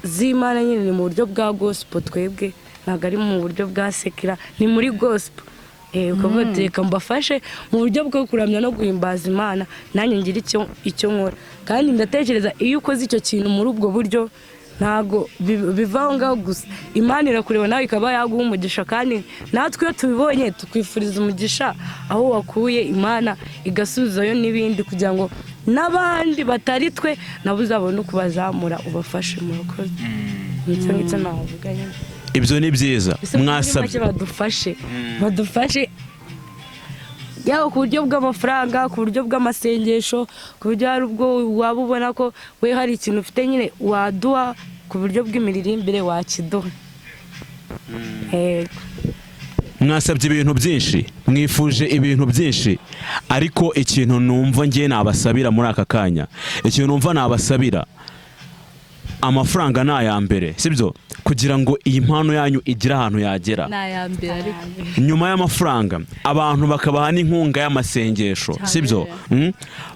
Speaker 3: z'Imana nyine ni mu buryo bwa gospel, twebwe ntabwo ari mu buryo bwa sekira, ni muri gospel. Ukavuga ati reka mbafashe mu buryo bwo kuramya no guhimbaza Imana nanjye ngira icyo nkora. Kandi ndatekereza iyo ukoze icyo kintu muri ubwo buryo ntago bivaho ngaho gusa, Imana irakureba nawe ikaba yaguha umugisha kandi natwe iyo tubibonye tukwifuriza umugisha aho wakuye, Imana igasubizayo n'ibindi kugira ngo n'abandi batari twe nabo uzabone uko bazamura ubafashe mu rukoze. Nicyo navuga nyine.
Speaker 2: Ibyo ni byiza mwasabye
Speaker 3: badufashe yaba ku buryo bw'amafaranga, ku buryo bw'amasengesho, ku buryo hari ubwo waba ubona ko we hari ikintu ufite nyine waduha, ku buryo bw'imiririmbire wakiduha.
Speaker 2: Mwasabye ibintu byinshi, mwifuje ibintu byinshi, ariko ikintu numva ngiye nabasabira muri aka kanya, ikintu numva nabasabira amafaranga ni aya mbere, sibyo? Kugira ngo iyi mpano yanyu igire ahantu yagera. Nyuma y'amafaranga abantu bakabaha n'inkunga y'amasengesho, sibyo?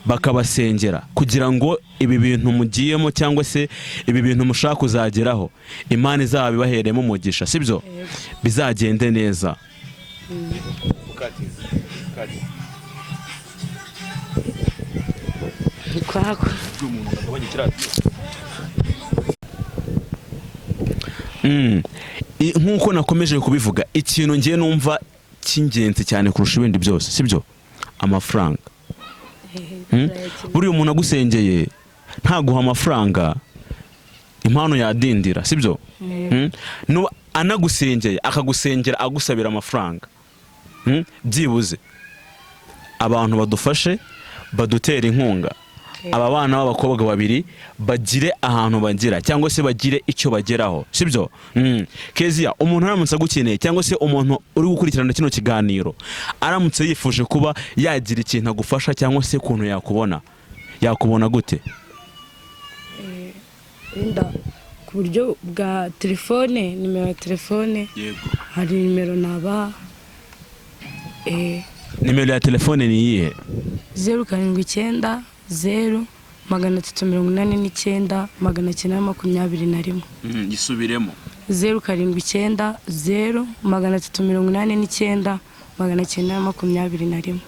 Speaker 2: Bakabasengera kugira ngo ibi bintu mugiyemo cyangwa se ibi bintu mushaka kuzageraho Imana izabibaheremo umugisha, sibyo? Bizagende neza. Nk'uko nakomeje kubivuga, ikintu ngiye numva cy'ingenzi cyane kurusha ibindi byose, sibyo? Amafaranga. Buriya umuntu agusengeye ntaguha amafaranga impano yadindira, sibyo? No anagusengeye akagusengera agusabira amafaranga, byibuze abantu badufashe badutera inkunga, aba bana b'abakobwa babiri bagire ahantu bagira cyangwa se bagire icyo bageraho, sibyo? Kezia, umuntu aramutse agukeneye cyangwa se umuntu uri gukurikirana kino kiganiro aramutse yifuje kuba yagira ikintu agufasha cyangwa se ukuntu yakubona gute?
Speaker 3: Ku buryo bwa telefone, nimero ya telefone. Yego. Hari nimero nabaha.
Speaker 2: Nimero ya telefone ni iyihe?
Speaker 3: 079 0 389
Speaker 2: Gisubiremo.
Speaker 3: 079 0 389
Speaker 2: 921.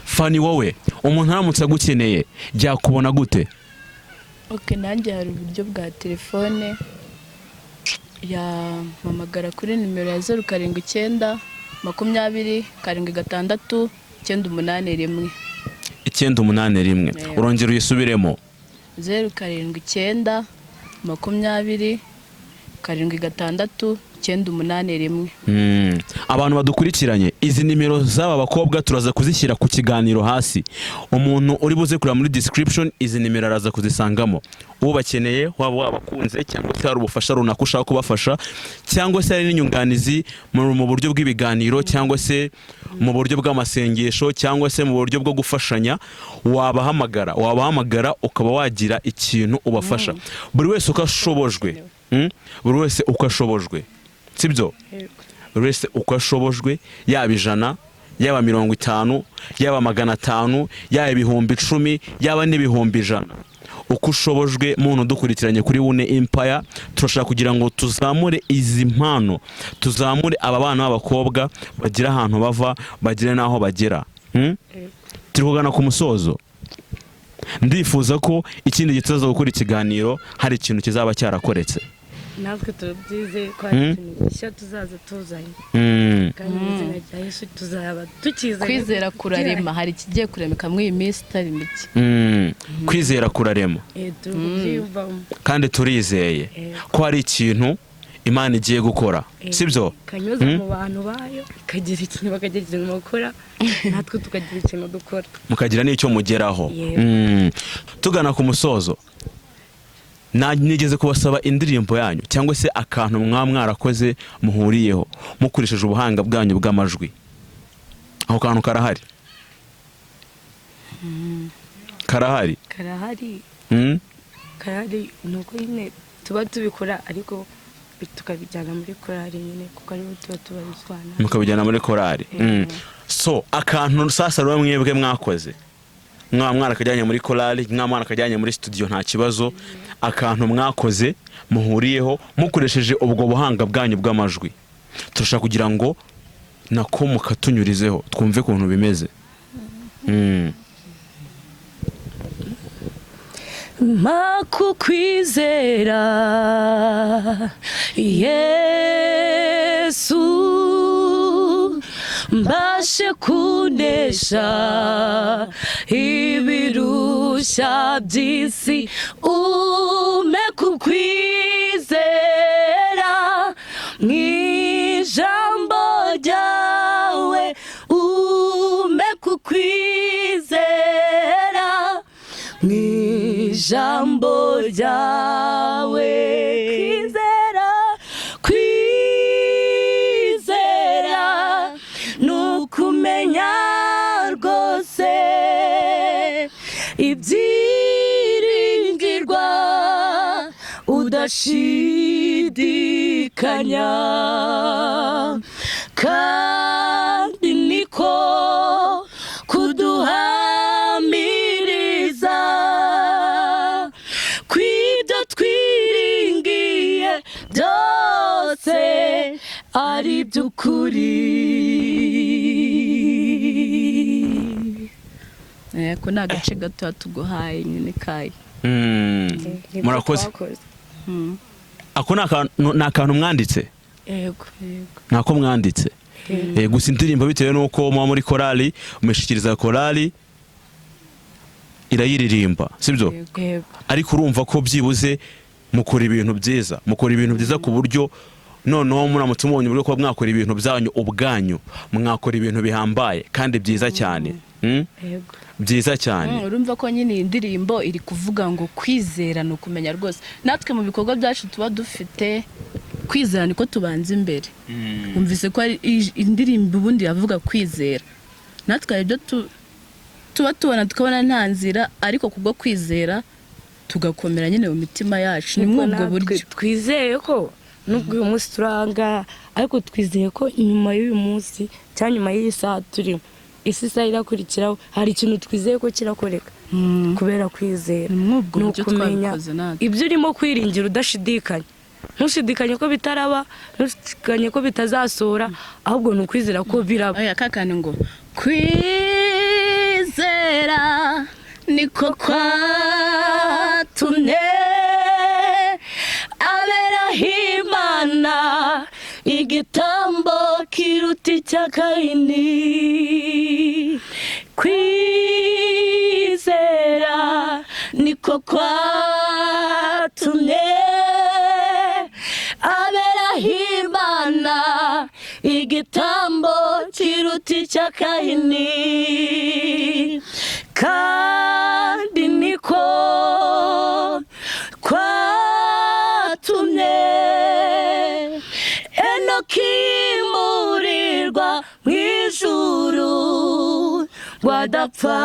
Speaker 2: Fanny, wowe umuntu aramutse agukeneye yakubona gute?
Speaker 1: Nanjye hari uburyo bwa telefone yampamagara kuri nimero ya 079 20 76 981.
Speaker 2: 981. Urongera uyisubiremo.
Speaker 1: 079 20 76 981.
Speaker 2: Abantu badukurikiranye, izi nimero z'aba bakobwa turaza kuzishyira ku kiganiro hasi. Umuntu uri buze kureba muri description izi nimero araza kuzisangamo. Ubakeneye waba wabakunze cyangwa se hari ubufasha runaka ushaka kubafasha cyangwa se hari n'inyunganizi mu buryo bw'ibiganiro cyangwa se mu buryo bw'amasengesho cyangwa se mu buryo bwo gufashanya, wabahamagara ukaba wagira ikintu ubafasha. Buri wese ukashobojwe, sibyo? buri wese uko ashobojwe, yaba 100, yaba 50, yaba 500, yaba 10,000, yaba n'ibihumbi 100, uko ushobojwe muntu dukurikiranye kuri Wune Empire. Turashaka kugira ngo tuzamure izi mpano, tuzamure aba bana b'abakobwa bagira ahantu bava, bagire naho bagera. Turi kugana ku musozo. Ndifuza ko ikindi gitaza gukora ikiganiro hari ikintu kizaba cyarakoretse.
Speaker 3: Natwe turabyize ko hari ikintu gishya tuzaza tuzanye. Kandi izina rya Yesu tuzaba tukizanye.
Speaker 1: Kwizera kurarema, hari ikigiye kuremeka muri iyi minsi itari mike.
Speaker 2: Kwizera kurarema.
Speaker 3: Tubyiyumvamo.
Speaker 2: Kandi turizeye ko hari ikintu Imana igiye gukora, sibyo?
Speaker 3: Kanyuza mu bantu bayo, ikagira ikintu bakagira ikintu bakora, natwe tukagira ikintu dukora.
Speaker 2: Mukagira n'icyo mugeraho. Tugana ku musozo, nigeze kubasaba indirimbo yanyu cyangwa se akantu mwarakoze muhuriyeho mukoresheje ubuhanga bwanyu bw'amajwi. Aho kantu karahari? Karahari?
Speaker 3: Karahari nuko nyine tuba tubikora ariko tukabijyana muri korali nyine kuko ariho tuba tubabizwana.
Speaker 2: Mukabijyana muri korali. So akantu sasa rero mwebwe mwakoze, mwarakajyanye muri korali, mwarakajyanye muri studio, nta kibazo. Akantu mwakoze muhuriyeho mukoresheje ubwo buhanga bwanyu bw'amajwi, turashaka kugira ngo nako mukatunyurizeho twumve ukuntu bimeze.
Speaker 3: Makukwizera Yesu, mbashe kunesha ibirushya by'isi. Ume kukwizera mw'ijambo ryawe, ume kukwizera mw'ijambo ryawe. Kwizera nukumenya rwose ibyiringirwa udashidikanya, kandi niko kuduhamiriza kw'ibyo twiringiye byose ari by'ukuri.
Speaker 1: Ko ni agace gato tuguhaye nyine kayi.
Speaker 2: Murakoze. Ako ni akantu mwanditse?
Speaker 3: Yego.
Speaker 2: Nako mwanditse? Gusa indirimbo bitewe n'uko muba muri korali, umeshikiriza korali irayiririmba, sibyo? Ariko urumva ko byibuze mukora ibintu byiza, ku buryo noneho muramutse mubonye uburyo ko mwakora ibintu byanyu ubwanyu, mwakora ibintu bihambaye kandi byiza cyane. Byiza cyane.
Speaker 1: Urumva ko nyine indirimbo iri kuvuga ngo kwizera no kumenya rwose. Natwe mu bikorwa byacu tuba dufite kwizera niko tubanza imbere. Umvise ko indirimbo ubundi yavuga kwizera. Natwe ibyo tuba tubona tukabona nta nzira, ariko kubwo kwizera tugakomera nyine mu mitima yacu. Ni mwubwo buryo
Speaker 3: twizeye ko nubwo uyu munsi turanga, ariko twizeye ko inyuma y'uyu munsi cyangwa nyuma y'iyi saha turimo, isi saha irakurikiraho, hari ikintu twizeye ko kirakoreka kubera kwizera.
Speaker 1: Ni ukumenya
Speaker 3: ibyo urimo kwiringira udashidikanya. Ntushidikanye ko bitaraba, ntushidikanye ko bitazasora, ahubwo ni ukwizera ko biraba.
Speaker 1: Kakane ngo kwizera niko kwatumye aberaho Imana igitambo kiruta icya Kayini. Kwizera niko kwatumye aberaho Imana igitambo kiruta icya Kayini, kandi niko kwatumye Enoki murirwa mw'ijuru wadapfa.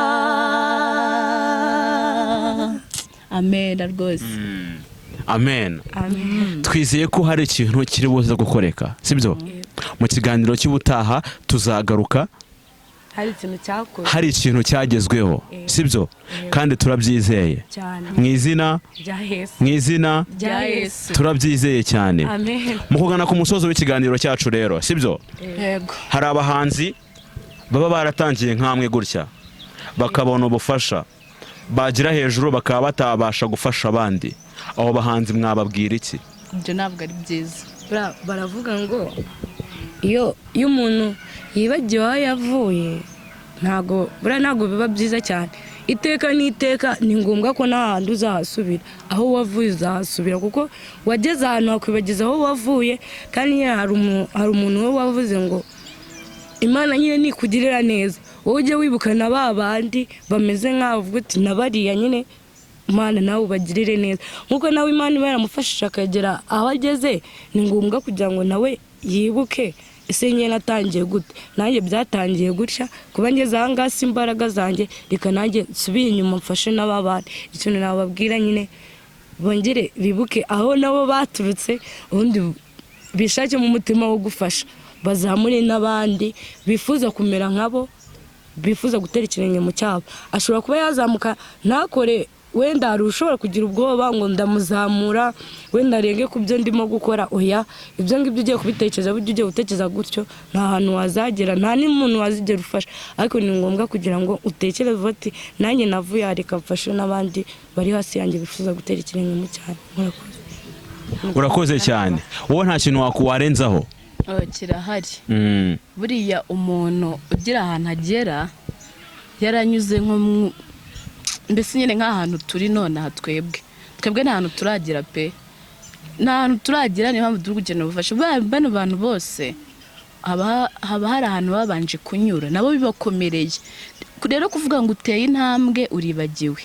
Speaker 1: Amen rwose.
Speaker 2: Amen. Twizeye ko hari ikintu kiri buze gukoreka, sibyo? mu kiganiro cy'ubutaha tuzagaruka
Speaker 3: hari
Speaker 2: ikintu cyagezweho sibyo kandi turabyizeye mu izina turabyizeye cyane mu kugana ku musozo w'ikiganiro cyacu rero sibyo hari abahanzi baba baratangiye nk'amwe gutya bakabona ubufasha bagira hejuru bakaba batabasha gufasha abandi abo bahanzi mwababwira iki?
Speaker 1: Ibyo ntabwo ari byiza.
Speaker 3: Baravuga ngo iyo umuntu yibagiwe aho yavuye ntago biba byiza cyane. Iteka n'iteka ni ngombwa ko n'ahandi uzahasubira, aho wavuye uzahasubira kuko wageze ahantu hakwibagiza aho wavuye. kandi hari umuntu we wavuze ngo Imana nyine nikugirira neza wowe ujye wibukana ba bandi bameze nk'aho uvuga uti nabariya nyine Imana nawe ubagirire neza nkuko nawe Imana iba yaramufashije akagera aho ageze. Ni ngombwa kugira ngo nawe yibuke ese nyine natangiye gute, nanjye byatangiye gutya kuba ngeze aha ngaha si imbaraga zanjye, reka nanjye nsubire inyuma mfashe n'ababandi. Ikintu nababwira nyine bongere bibuke aho nabo baturutse ubundi bishake mu mutima wo gufasha, bazamure n'abandi bifuza kumera nkabo, bifuza gutera ikirenge mu cyabo. Ashobora kuba yazamuka ntakore, wenda hari ushobora kugira ubwoba ngo ndamuzamura wenda arenge ku byo ndimo gukora. Oya, ibyo ngibyo ugiye kubitekereza buryo ugiye gutekereza gutyo nta hantu wazagera, nta n'umuntu wazigera ufasha. Ariko ni ngombwa kugira ngo utekereze uti nanjye navuye reka mfashe n'abandi bari hasi yanjye bifuza gutera ikirenge mu cyabo.
Speaker 2: Urakoze cyane. Wowe nta kintu warenzaho?
Speaker 1: Kirahari. Buriya umuntu ugira ahantu agera yaranyuze nko mbese nyine nk'ahantu turi none aha twebwe nta hantu turagira pe, nta hantu turagira. Niyo mpamvu turi gukenera ubufasha. Bano bantu bose haba hari ahantu babanje kunyura nabo bibakomereye. Rero kuvuga ngo uteye intambwe uribagiwe,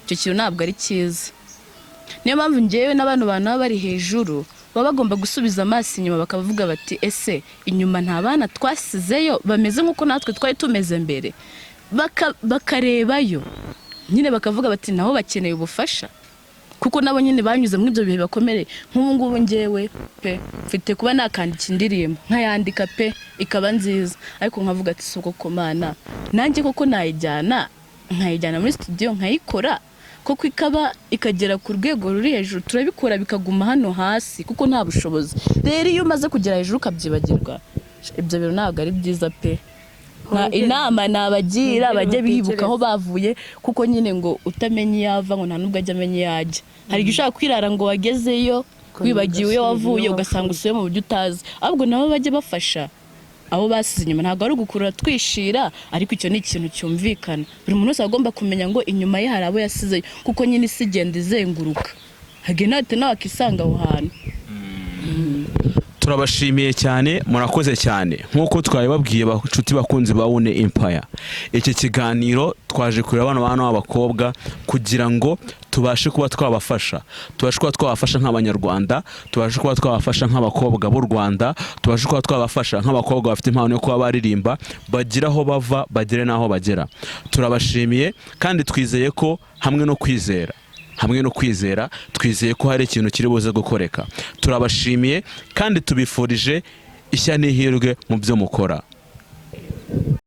Speaker 1: icyo kintu ntabwo ari cyiza. Niyo mpamvu ngewe n'abantu baba bari hejuru baba bagomba gusubiza amaso inyuma bakavuga bati ese inyuma nta bana twasizeyo bameze nk'uko natwe twari tumeze mbere, bakarebayo nyine bakavuga bati naho bakeneye ubufasha kuko nabo nyine banyuze muri ibyo bihe bakomere. Nk'ubu ngubu ngewe pe mfite kuba nakandika indirimbo nkayandika pe ikaba nziza, ariko nkavuga ati si uko Mana nanjye koko nkayijyana muri studio nkayikora koko ikagera ku rwego ruri hejuru, turabikora bikaguma hano hasi kuko nta bushobozi. Rero iyo umaze kugera hejuru ukabyibagirwa, ibyo bintu ntabwo ari byiza pe. Inama nabagira bajye bibuka aho bavuye kuko nyine ngo utamenye yava ngo nta nubwo ajya amenye yajya. Hari igihe ushaka kwirara ngo wagezeyo wibagiwe wavuye ugasanga usuye mu buryo utazi. Ahubwo nabo bajye bafasha abo basize inyuma. Ntabwo ari ugukurura twishira, ariko icyo ni ikintu cyumvikana. Buri muntu wese agomba kumenya ngo inyuma ye hari abo yasizeyo kuko nyine isi igenda izenguruka, hagenda hate nawe akisanga aho hantu.
Speaker 2: Turabashimiye cyane, murakoze cyane. Nk'uko twabibabwiye bacuti bakunzi ba Une Empire, iki kiganiro twaje kureba abana b'abakobwa kugira ngo tubashe kuba twabafasha, nk'abanyarwanda, tubashe kuba twabafasha nk'abakobwa b'u Rwanda, tubashe kuba twabafasha nk'abakobwa bafite impano yo kuba baririmba, bagira aho bava bagere n'aho bagera. Turabashimiye kandi twizeye ko hamwe no kwizera twizeye ko hari ikintu kiri buze gukoreka. Turabashimiye kandi tubifurije ishya n'ihirwe mu byo mukora.